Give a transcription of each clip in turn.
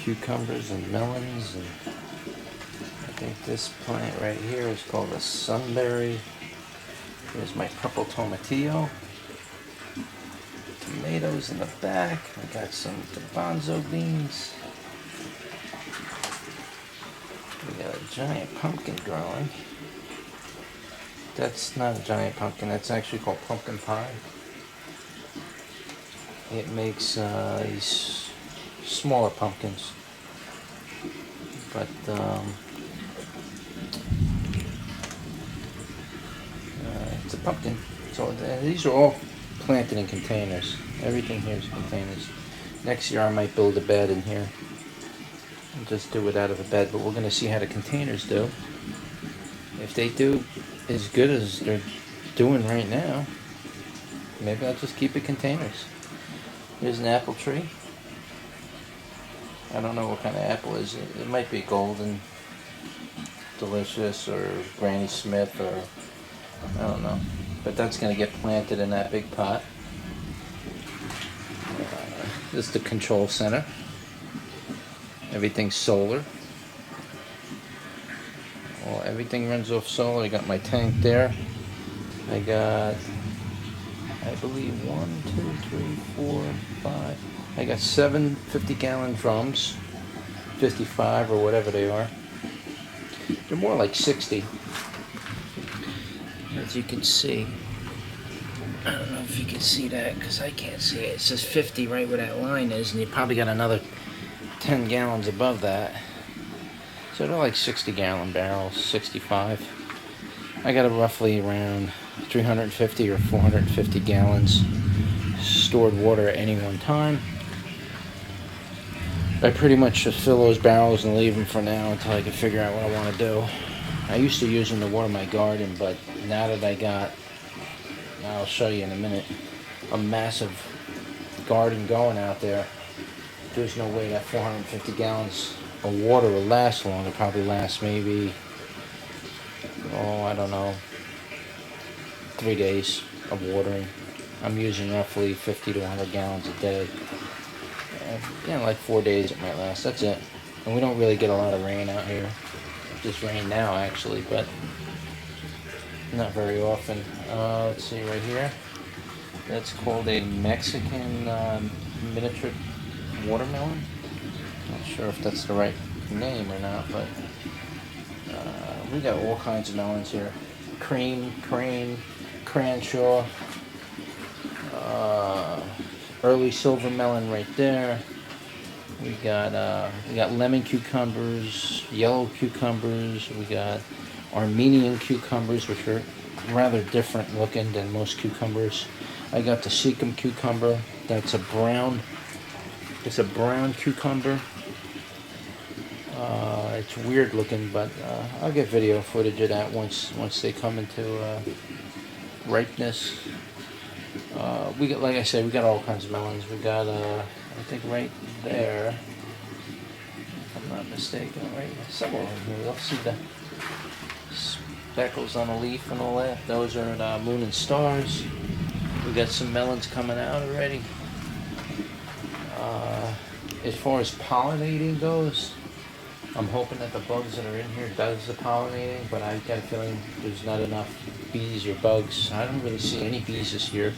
cucumbers and melons, and I think this plant right here is called a sunberry. Here's my purple tomatillo. Tomatoes in the back. I got some garbanzo beans. We got a giant pumpkin growing. That's not a giant pumpkin, that's actually called pumpkin pie. It makes these smaller pumpkins. But it's a pumpkin. So these are all planted in containers. Everything here is containers. Next year I might build a bed in here and just do it out of a bed, but we're going to see how the containers do. If they do as good as they're doing right now, maybe I'll just keep it containers. Here's an apple tree. I don't know what kind of apple it is. It might be golden, delicious, or Granny Smith, or I don't know. But that's going to get planted in that big pot. This is the control center. Everything's solar. Well, everything runs off solar. I got my tank there. I got, I believe, 1, 2, 3, 4, 5. I got 7 50-gallon drums, 55 or whatever they are. They're more like 60. As you can see, I don't know if you can see that because I can't see it. It says 50 right where that line is, and you probably got another 10 gallons above that. So they're like 60-gallon barrels, 65. I got a roughly around 350 or 450 gallons stored water at any one time. I pretty much just fill those barrels and leave them for now until I can figure out what I want to do. I used to use them to water my garden, but now that I got, I'll show you in a minute, a massive garden going out there, there's no way that 450 gallons of water will last long. It'll probably last maybe, I don't know, 3 days of watering. I'm using roughly 50 to 100 gallons a day. Like 4 days it might last. That's it. And we don't really get a lot of rain out here. Just rain now actually, but not very often. Let's see right here. That's called a Mexican miniature watermelon. Not sure if that's the right name or not, but we got all kinds of melons here. Cream, crane, cranshaw, early silver melon right there. We got lemon cucumbers, yellow cucumbers. We got Armenian cucumbers, which are rather different looking than most cucumbers. I got the Capsicum cucumber. That's a brown. It's a brown cucumber. It's weird looking, but I'll get video footage of that once they come into ripeness. We got, like I said, we got all kinds of melons. We got, I think right there, if I'm not mistaken, right somewhere in here, you'll see the speckles on the leaf and all that. Those are the moon and stars. We got some melons coming out already. As far as pollinating goes, I'm hoping that the bugs that are in here does the pollinating, but I got a feeling there's not enough bees or bugs. I don't really see any bees this year.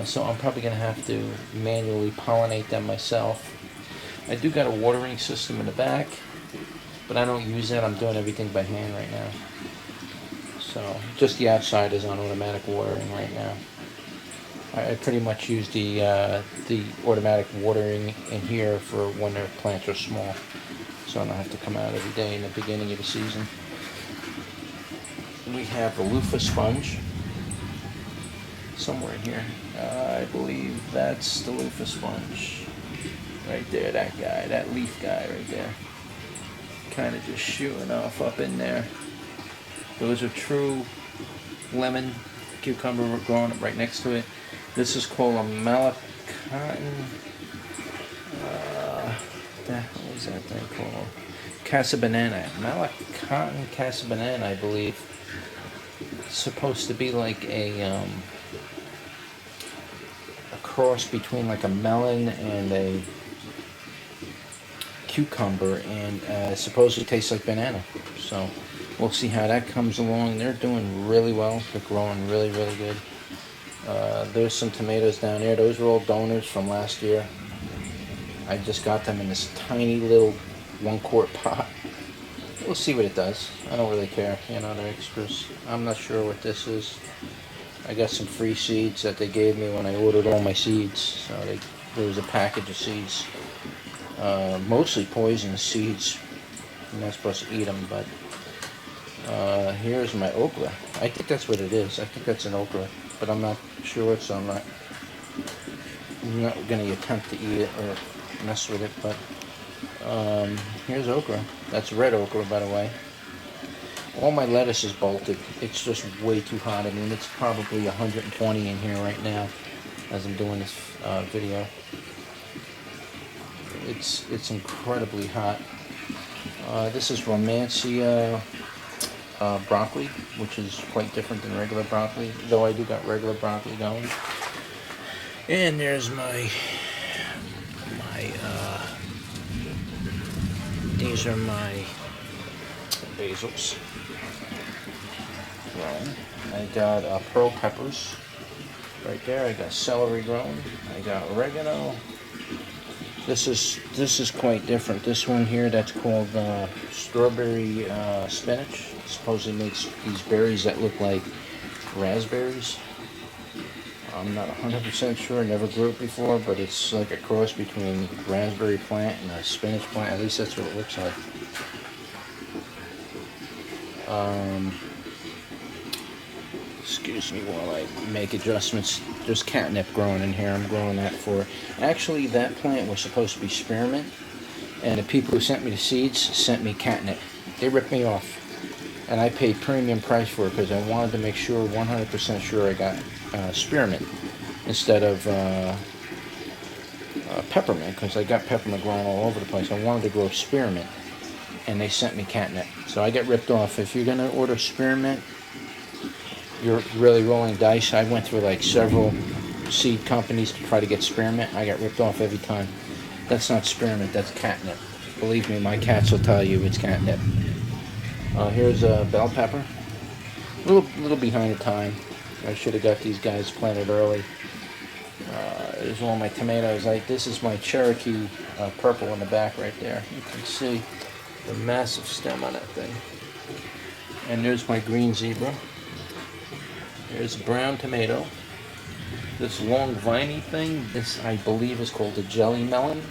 So I'm probably going to have to manually pollinate them myself. I do got a watering system in the back, but I don't use that. I'm doing everything by hand right now. So just the outside is on automatic watering right now. I pretty much use the automatic watering in here for when their plants are small, so I don't have to come out every day in the beginning of the season. We have a loofah sponge somewhere in here. I believe that's the loofah sponge. Right there, that guy, that leaf guy right there. Kind of just shooting off up in there. Those are true lemon cucumber growing up right next to it. This is called a Malacotin. What is that thing called? Casabanana. Malacotin Casabanana, I believe. It's supposed to be like a cross between like a melon and cucumber, and supposedly tastes like banana. So we'll see how that comes along. They're doing really well. They're growing really, really good. There's some tomatoes down there. Those were all donors from last year. I just got them in this tiny little 1-quart pot. We'll see what it does. I don't really care. You know, they're extras. I'm not sure what this is. I got some free seeds that they gave me when I ordered all my seeds. So there was a package of seeds. Mostly poisonous seeds. You're not supposed to eat them, but here's my okra. I think that's what it is. I think that's an okra, but I'm not sure, so I'm not going to attempt to eat it or mess with it. But here's okra. That's red okra, by the way. All my lettuce is bolted. It's just way too hot. I mean, it's probably 120 in here right now as I'm doing this video. It's incredibly hot. This is Romancia broccoli, which is quite different than regular broccoli, though I do got regular broccoli going. And there's these are my basils. Growing. I got pearl peppers right there. I got celery growing. I got oregano. This is quite different. This one here, that's called strawberry spinach. It supposedly makes these berries that look like raspberries. I'm not 100% sure. Never grew it before, but it's like a cross between a raspberry plant and a spinach plant. At least that's what it looks like. Excuse me while I make adjustments. There's catnip growing in here. I'm growing that for... Actually, that plant was supposed to be spearmint, and the people who sent me the seeds sent me catnip. They ripped me off, and I paid premium price for it because I wanted to make sure, 100% sure, I got spearmint instead of peppermint, because I got peppermint growing all over the place. I wanted to grow spearmint, and they sent me catnip. So I got ripped off. If you're going to order spearmint, you're really rolling dice. I went through like several seed companies to try to get spearmint. I got ripped off every time. That's not spearmint, that's catnip. Believe me, my cats will tell you it's catnip. Here's a bell pepper. A little behind the time. I should have got these guys planted early. There's all my tomatoes. This is my Cherokee purple in the back right there. You can see the massive stem on that thing. And there's my green zebra. There's a brown tomato. This long viney thing, this I believe is called a jelly melon.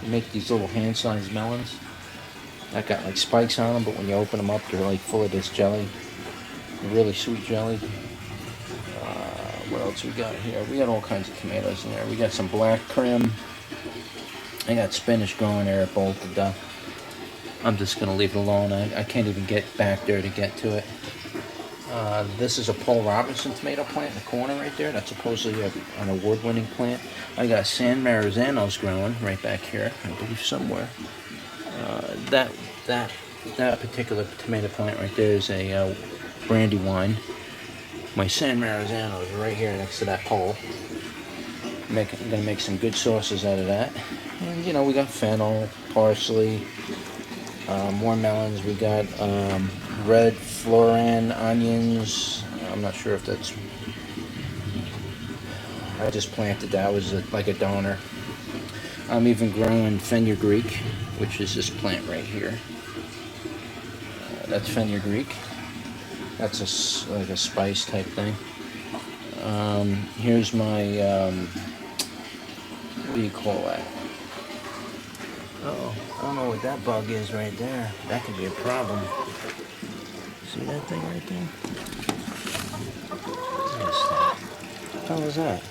You make these little hand-sized melons. That got like spikes on them, but when you open them up, they're like full of this jelly. Really sweet jelly. What else we got here? We got all kinds of tomatoes in there. We got some black crim. I got spinach growing there at bolted up. I'm just going to leave it alone. I can't even get back there to get to it. This is a Paul Robinson tomato plant in the corner right there. That's supposedly an award-winning plant. I got San Marizanos growing right back here, I believe somewhere. That particular tomato plant right there is a Brandywine. My San Marizano is right here next to that pole. I'm going to make some good sauces out of that. And you know, we got fennel, parsley, more melons. We got red Floran onions. I'm not sure if that's... I just planted that. It was like a donor. I'm even growing fenugreek, which is this plant right here. That's fenugreek. That's like a spice type thing. Here's my, what do you call that? Oh, I don't know what that bug is right there. That could be a problem. See that thing right there? What the hell is that?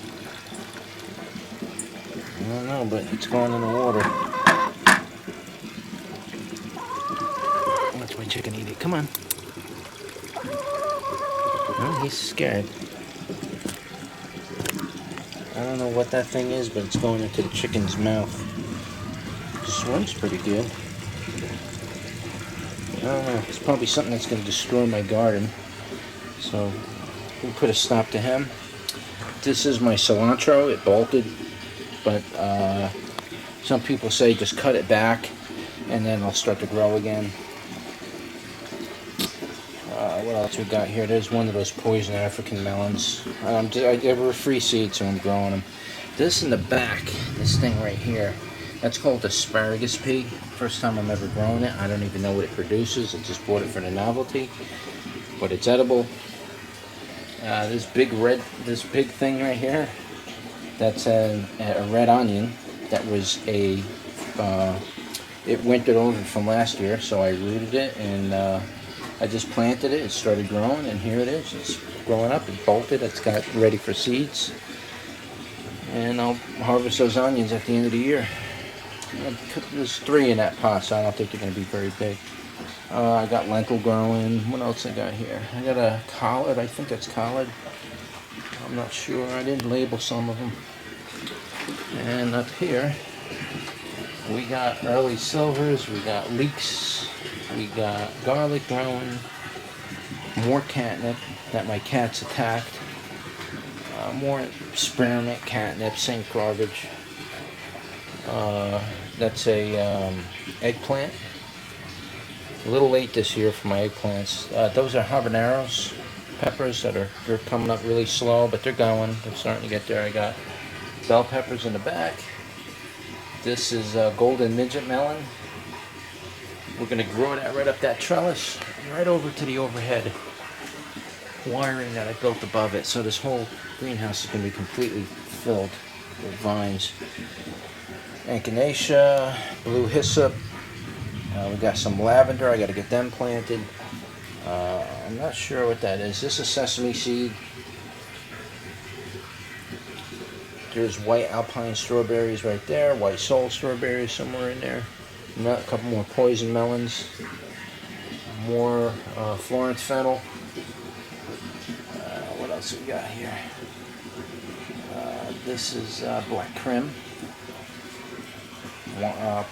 I don't know, but it's going in the water. Watch my chicken eat it. Come on. Oh, he's scared. I don't know what that thing is, but it's going into the chicken's mouth. It swims pretty good. I don't know. It's probably something that's going to destroy my garden. So we'll put a stop to him. This is my cilantro. It bolted, but Some people say just cut it back and then it'll start to grow again. What else we got here? There's one of those poison African melons. They were free seeds, so I'm growing them. This in the back, this thing right here, that's called asparagus pea. First time I'm ever growing it. I don't even know what it produces. I just bought it for the novelty, but it's edible. This big thing right here, that's a red onion. That was it wintered over from last year, so I rooted it and I just planted it. It started growing, and here it is. It's growing up. It's bolted. It's got ready for seeds, and I'll harvest those onions at the end of the year. There's 3 in that pot, so I don't think they're going to be very big. I got lentil growing. What else I got here? I got a collard. I think that's collard. I'm not sure. I didn't label some of them. And up here, we got early silvers. We got leeks. We got garlic growing. More catnip that my cats attacked. More spearmint catnip, same garbage. That's a eggplant. A little late this year for my eggplants. Those are habaneros peppers they're coming up really slow, but they're going. They're starting to get there. I got bell peppers in the back. This is golden midget melon. We're going to grow that right up that trellis, right over to the overhead wiring that I built above it. So this whole greenhouse is going to be completely filled with vines. Echinacea, blue hyssop. We got some lavender. I got to get them planted. I'm not sure what that is. This is sesame seed. There's white alpine strawberries right there. White soul strawberries somewhere in there. A couple more poison melons. More Florence fennel. What else we got here? This is black creme.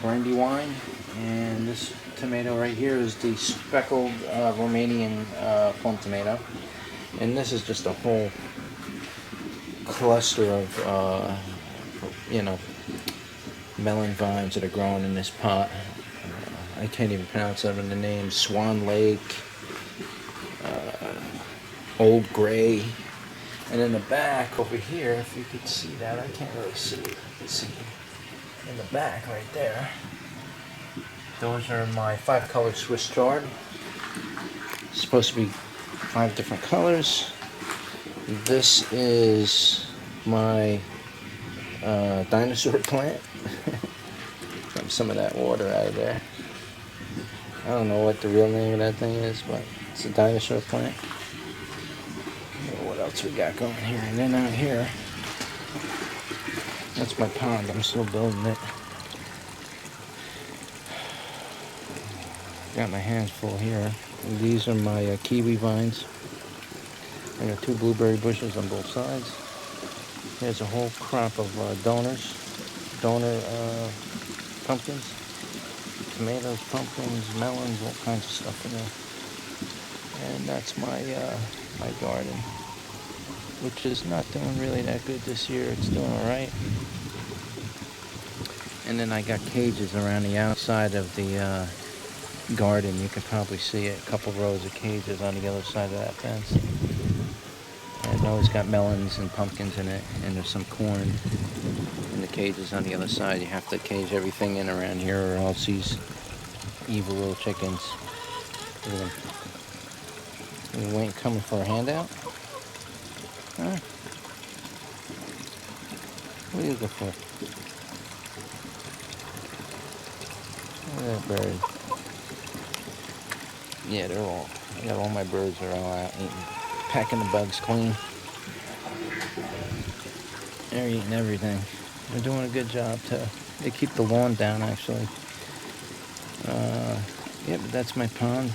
Brandy wine. And this tomato right here is the speckled Romanian plum tomato. And this is just a whole cluster of, melon vines that are growing in this pot. I can't even pronounce some of the names. Swan Lake, Old Gray. And in the back over here, if you could see that, I can't really see it. See in the back right there. Those are my 5-color Swiss chard. It's supposed to be 5 different colors. This is my dinosaur plant. Dump some of that water out of there. I don't know what the real name of that thing is, but it's a dinosaur plant. What else we got going here? And then out here, that's my pond. I'm still building it. Got my hands full here. And these are my kiwi vines. I got 2 blueberry bushes on both sides. There's a whole crop of donor pumpkins, tomatoes, pumpkins, melons, all kinds of stuff in there. And that's my my garden, which is not doing really that good this year. It's doing all right. And then I got cages around the outside of the garden. You can probably see it, a couple rows of cages on the other side of that fence. And those got melons and pumpkins in it, and there's some corn in the cages on the other side. You have to cage everything in around here, or else these evil little chickens. You ain't coming for a handout? Huh? What are you looking for? Look at that bird. Yeah, I got all my birds are all out eating, packing the bugs clean. They're eating everything. They're doing a good job too. They keep the lawn down actually. Yeah, but that's my pond.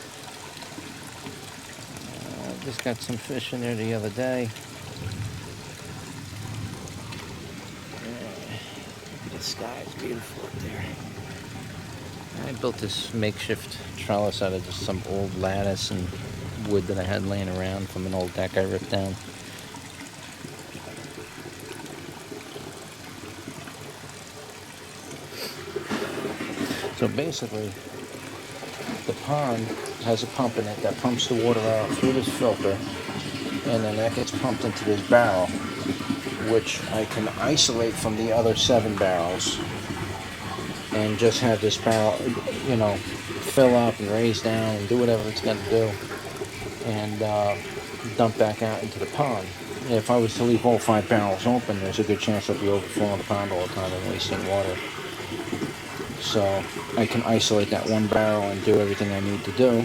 I just got some fish in there the other day. Look at the sky, it's beautiful up there. I built this makeshift trellis out of just some old lattice and wood that I had laying around from an old deck I ripped down. So basically, the pond has a pump in it that pumps the water out through this filter, and then that gets pumped into this barrel, which I can isolate from the other 7 barrels and just have this barrel, you know, fill up and raise down and do whatever it's going to do, and dump back out into the pond. If I was to leave all 5 barrels open, there's a good chance I'd be overflowing the pond all the time and wasting water. So I can isolate that 1 barrel and do everything I need to do,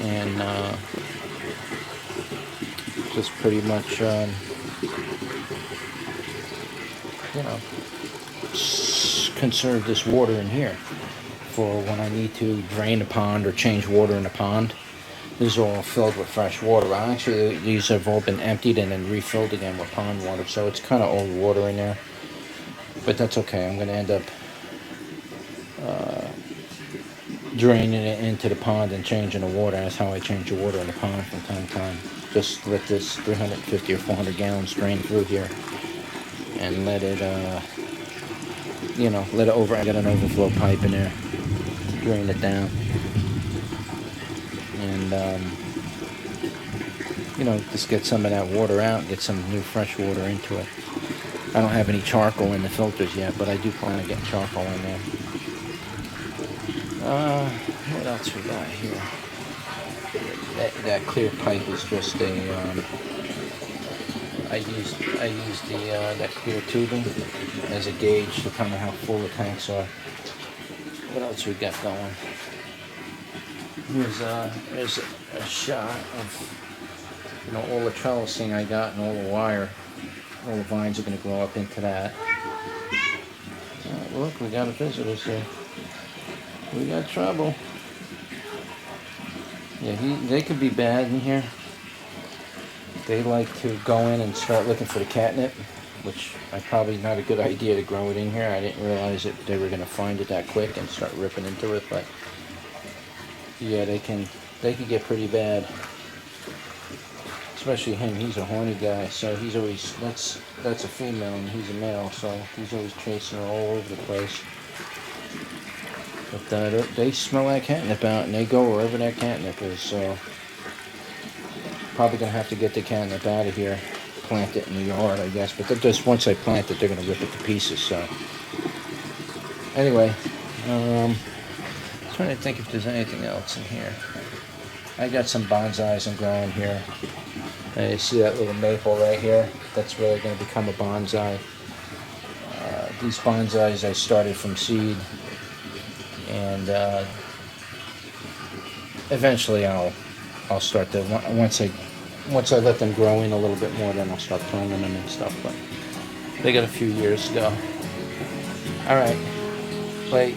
and just pretty much, you know, conserve this water in here for when I need to drain a pond or change water in a pond. This is all filled with fresh water. Actually, these have all been emptied and then refilled again with pond water, so it's kind of old water in there. But that's okay. I'm going to end up draining it into the pond and changing the water. That's how I change the water in the pond from time to time. Just let this 350 or 400 gallons drain through here and let it, you know, let it over. I got an overflow pipe in there, drain it down, and you know, just get some of that water out, get some new fresh water into it. I don't have any charcoal in the filters yet, but I do plan on getting charcoal in there. What else we got here? That clear pipe is just a. I used the that clear tubing as a gauge to kind of how full the tanks are. What else we got going? Here's a shot of, you know, all the trellising I got and all the wire. All the vines are going to grow up into that. Look, we got a visitors here. We got trouble. Yeah, they could be bad in here. They like to go in and start looking for the catnip, which probably not a good idea to grow it in here. I didn't realize that they were going to find it that quick and start ripping into it, but yeah, they can get pretty bad. Especially him, he's a horny guy, so he's always, that's a female and he's a male, so he's always chasing her all over the place. But they smell that catnip out and they go wherever that catnip is, so probably gonna have to get the catnip out of here, plant it in the yard, I guess. But just once I plant it, they're gonna rip it to pieces. So anyway, trying to think if there's anything else in here. I got some bonsais I'm growing here. You see that little maple right here? That's really gonna become a bonsai. These bonsais I started from seed, and eventually I'll start to, once I let them grow in a little bit more, then I'll start planting them and stuff. But they got a few years to go. All right, bye.